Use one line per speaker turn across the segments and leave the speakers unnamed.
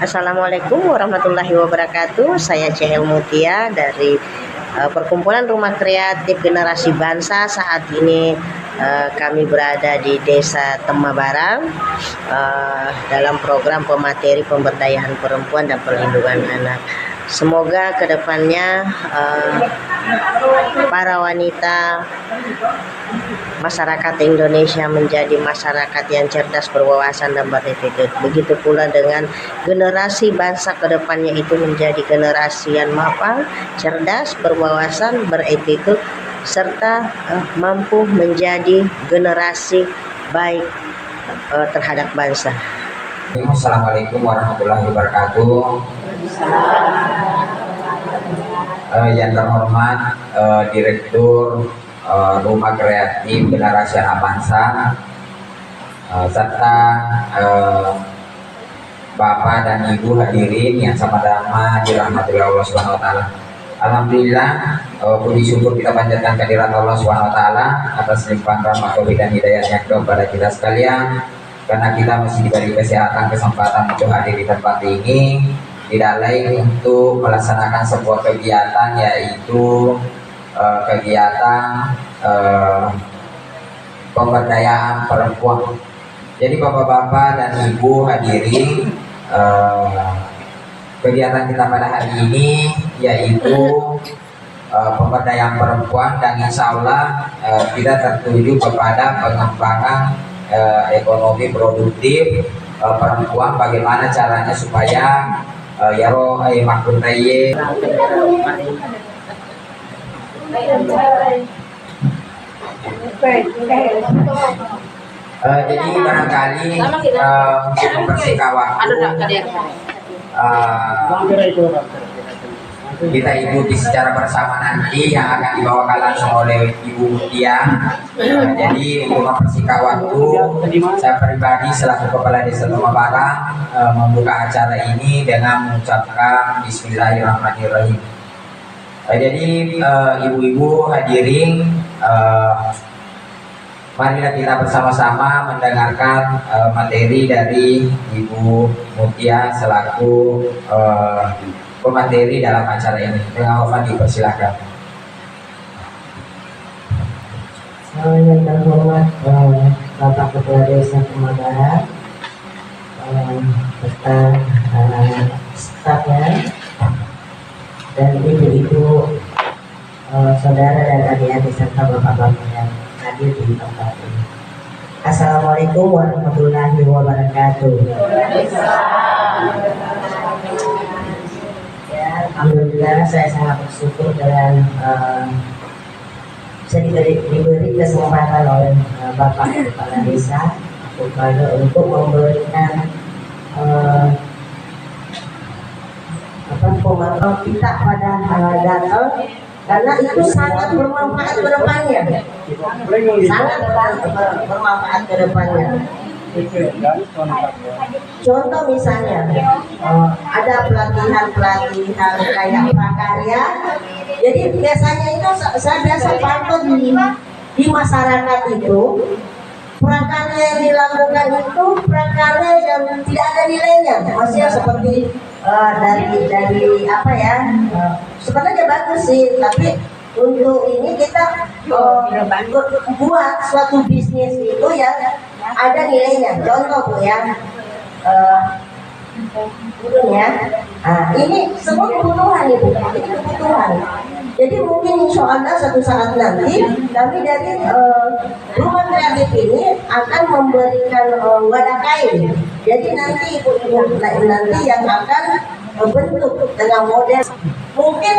Assalamualaikum warahmatullahi wabarakatuh. Saya CL Mutia dari Perkumpulan Rumah Kreatif Generasi Bangsa. Saat ini kami berada di Desa Temabarang dalam program pemateri pemberdayaan perempuan dan perlindungan anak. Semoga kedepannya para wanita masyarakat Indonesia menjadi masyarakat yang cerdas, berwawasan dan berattitude. Begitu pula dengan generasi bangsa kedepannya itu menjadi generasi yang mapan, cerdas, berwawasan, berattitude, serta mampu menjadi generasi baik terhadap bangsa.
Assalamualaikum warahmatullahi wabarakatuh. Yang terhormat Direktur Rumah Kreatif Generasi Anak Bangsa, serta Bapak dan Ibu hadirin yang sama-sama dirahmati Allah Subhanahu wa taala. Alhamdulillah, puji syukur kita panjatkan kehadirat Allah Subhanahu wa taala atas limpahan rahmat dan hidayahnya kepada kita sekalian, karena kita masih diberi kesehatan, kesempatan untuk hadir di tempat ini, tidak lain untuk melaksanakan sebuah kegiatan, yaitu kegiatan pemberdayaan perempuan. Jadi bapak-bapak dan ibu hadirin, kegiatan kita pada hari ini yaitu pemberdayaan perempuan, dan insya Allah kita tertuju kepada pengembangan ekonomi produktif perempuan. Bagaimana caranya supaya yaro makun taye jadi barangkali untuk mempersingkat waktu, kita ikuti secara bersama nanti yang akan dibawakan langsung oleh Ibu Mutia. Jadi untuk mempersingkat waktu, saya pribadi selaku Kepala Desa Temabarang membuka acara ini dengan mengucapkan Bismillahirrahmanirrahim. Jadi ibu-ibu hadirin, marilah kita bersama-sama mendengarkan materi dari Ibu Mutia selaku pemateri dalam acara ini. Dengan hormat dipersilakan.
Yang terhormat Bapak Kepala Desa Temabarang, serta stafnya, dan ibu-ibu, saudara dan adik-adik serta bapak-bapak yang hadir di tempat ini. Assalamualaikum warahmatullahi wabarakatuh. Ya, alhamdulillah saya sangat bersyukur dengan bisa diberi kesempatan oleh Bapak Kepala Desa untuk memberikan pemahaman kita pada data, karena itu sangat bermanfaat ke depannya, sangat bermanfaat ke depannya. Contoh misalnya ada pelatihan kayak prakarya. Jadi biasanya itu saya biasa pantau di masyarakat itu, prakarya yang dilakukan itu prakarya yang tidak ada nilainya, maksudnya seperti dari apa ya, sebenarnya bagus sih, tapi untuk ini kita buat suatu bisnis itu yang ada nilainya. Contoh Bu ya, ini semua kebutuhan Ibu, ini kebutuhan. Jadi mungkin insya Allah suatu saat nanti kami dari Rumah Kreatif ini akan memberikan wadah kain. Jadi nanti ibu-ibu nanti yang akan bentuk dengan model, mungkin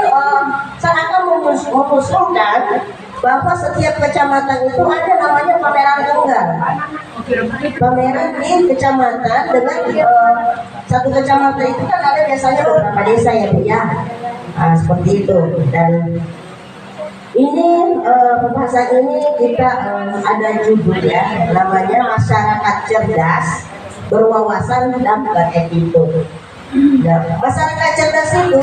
saya akan mengusulkan bahwa setiap kecamatan itu ada namanya pameran tunggal. Pameran di kecamatan dengan satu kecamatan itu kan ada biasanya beberapa desa ya Bu ya. Seperti itu. Dan ini pembahasan ini kita ada judul ya, namanya masyarakat cerdas, berwawasan dan berattitude. Nah, masyarakat cerdas itu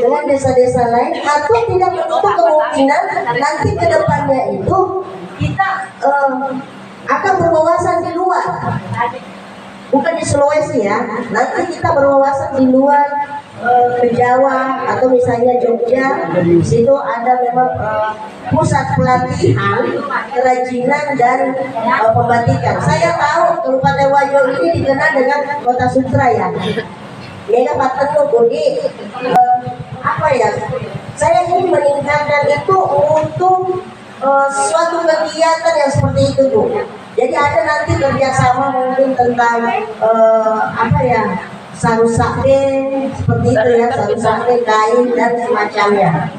dengan desa-desa lain, atau tidak menutup kemungkinan nanti ke depannya itu kita akan berwawasan di luar. bukan di Sulawesi ya. Nanti kita berwawasan di luar ke Jawa atau misalnya Jogja. Di situ ada memang pusat pelatihan kerajinan dan pembatikan. Saya tahu Kabupaten Wajo ini dikenal dengan kota sutra ya. Mega Patenno Budi apa ya? Saya ingin meningkatkan itu untuk suatu kegiatan yang seperti itu Bu. Jadi ada nanti kerjasama mungkin tentang apa ya, sarusake seperti itu ya, sarusake kain dan semacamnya.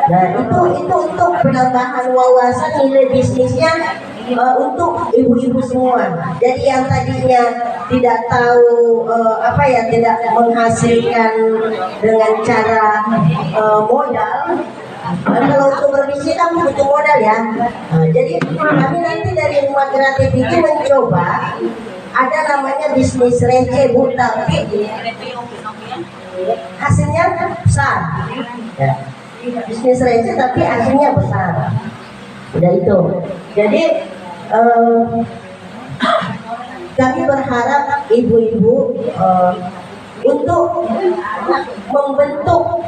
Nah itu untuk penambahan wawasan nilai bisnisnya untuk ibu-ibu semua. Jadi yang tadinya tidak tahu apa ya, tidak menghasilkan dengan cara modal. Kalau untuk berbisnis kan butuh modal ya. Jadi kami nanti dari Rumah Kreatif itu mencoba ada namanya bisnis receh Bu, tapi hasilnya besar. Ya. Bisnis receh tapi hasilnya besar. Udah itu. Jadi kami berharap ibu-ibu untuk membentuk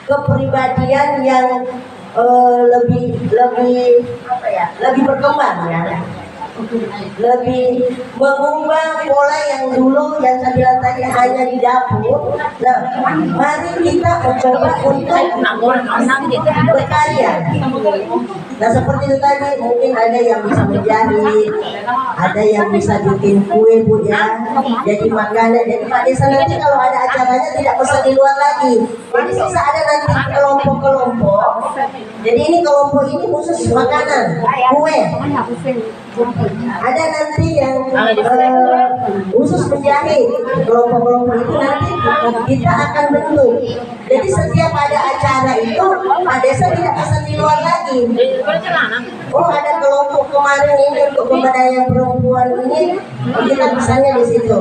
kepribadian yang lebih apa ya, lebih berkembang ya, lebih mengubah pola yang dulu yang saya bilang tadi hanya di dapur. Nah, mari kita mencoba untuk berkarya. Nah seperti itu tadi, mungkin ada yang bisa menjahit, ada yang bisa bikin kue Bu ya, jadi makanan. Jadi Pak Desa nanti kalau ada acaranya tidak pesan di luar lagi. Jadi bisa ada nanti kelompok-kelompok. Jadi ini kelompok ini khusus makanan, kue. Ada nanti yang khusus menjahit. Kelompok-kelompok itu nanti kita akan bentuk. Jadi setiap ada acara itu Pak Desa tidak pesan di luar lagi. Oh ada kelompok kemarin ini untuk pemberdayaan perempuan ini, kita misalnya di situ.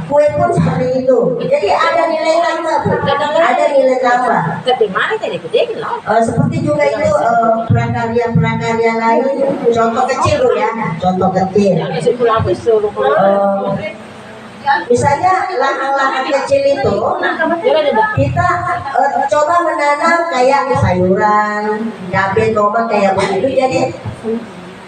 Kue pun seperti itu. Jadi ada nilai tambah Bu, ada nilai tambah. Seperti juga itu prakarya-prakarya lain. Contoh kecil Bu ya, contoh kecil. Misalnya lahan-lahan kecil itu kita coba menanam kayak sayuran, cabai, tomat kayak begitu. Jadi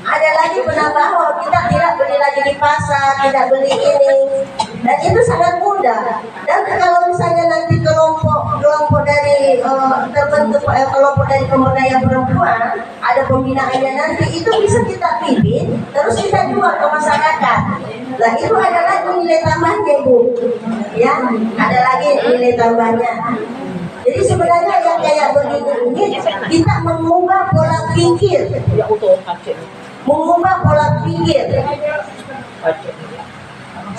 ada lagi penambahan, kita tidak beli lagi di pasar, tidak beli ini, dan itu sangat mudah. Dan kalau misalnya nanti kelompok dari terbentuk kelompok dari pemberdayaan perempuan, ada pembinaannya nanti, itu bisa kita pilih, terus kita jual ke masyarakat. Nah itu ada lagi nilai tambahnya Bu, ya, ada lagi nilai tambahnya. Jadi sebenarnya yang kayak begini ini kita mengubah pola pikir,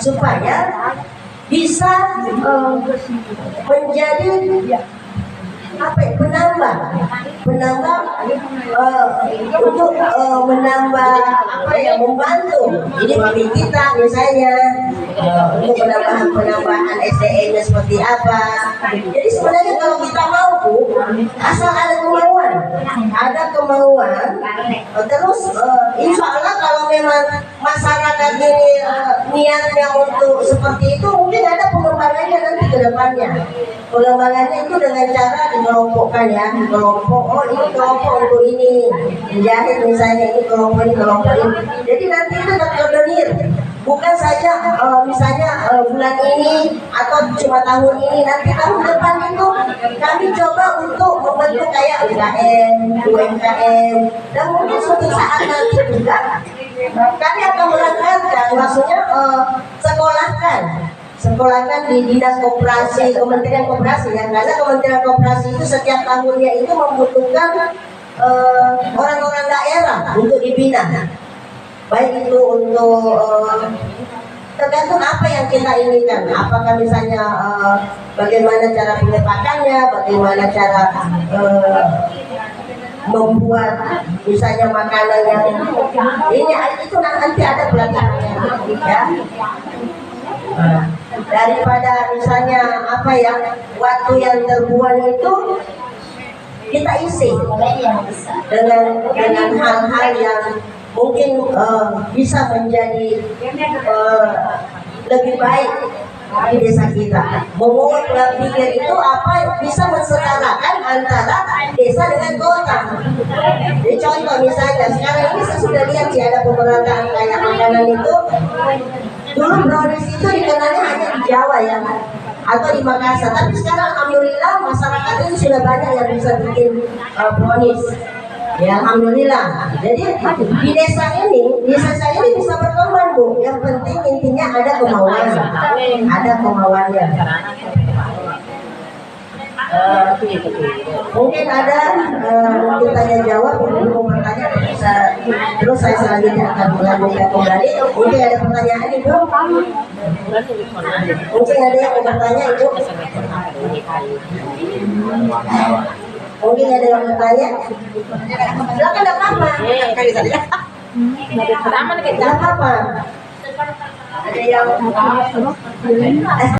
supaya bisa menjadi apa ya, penambah untuk menambah apa ya, membantu ini kita misalnya untuk penambahan SDM-nya seperti apa. Jadi sebenarnya kalau kita mau Bu, asal ada kemauan, terus insya Allah kalau memang masyarakat ini niatnya untuk seperti itu, mungkin ada pengembangannya nanti ke depannya. Pengembangannya itu dengan cara dikelompokkan ya, kelompok, oh ini kelompok untuk ini, menjahit misalnya, ini kelompok ini. Jadi nanti itu terkoordinir, bukan saja misalnya bulan ini atau cuma tahun ini, nanti tahun depan itu kami coba untuk membentuk kayak UMKM, dan mungkin suatu saat nanti juga kami akan melengkapkan, maksudnya sekolahkan di dinas koperasi, Kementerian Koperasi ya, karena Kementerian Koperasi itu setiap tahunnya itu membutuhkan orang-orang daerah untuk dibina, baik itu untuk tergantung apa yang kita inginkan, apakah misalnya bagaimana cara pengepakannya, bagaimana cara membuat misalnya makanan yang ini itu nanti ada pelatihannya ya. Daripada misalnya apa ya, waktu yang terbuang itu kita isi dengan hal-hal yang mungkin bisa menjadi lebih baik di desa kita. Memungut pola pikir itu apa bisa mensetarakan antara desa dengan kota. Jadi contoh misalnya sekarang ini saya sudah lihat sih ada pemerataan kayak makanan itu. Dulu brownies itu dikenalnya hanya di Jawa ya, atau di Makassar. Tapi sekarang alhamdulillah masyarakat itu sudah banyak yang bisa bikin brownies. Ya alhamdulillah. Jadi di desa saya ini bisa berkembang Bu. Yang penting intinya ada kemauan, ada kemauannya. Mungkin ada mungkin tanya jawab, mungkin mau bertanya bisa, terus saya selanjutnya akan melanjutkan kembali. Mungkin ada pertanyaan Ibu? Mungkin ada yang mau bertanya Ibu? Mungkin ada yang bertanya? Silakan, tidak apa-apa. Tidak apa-apa. Ada yang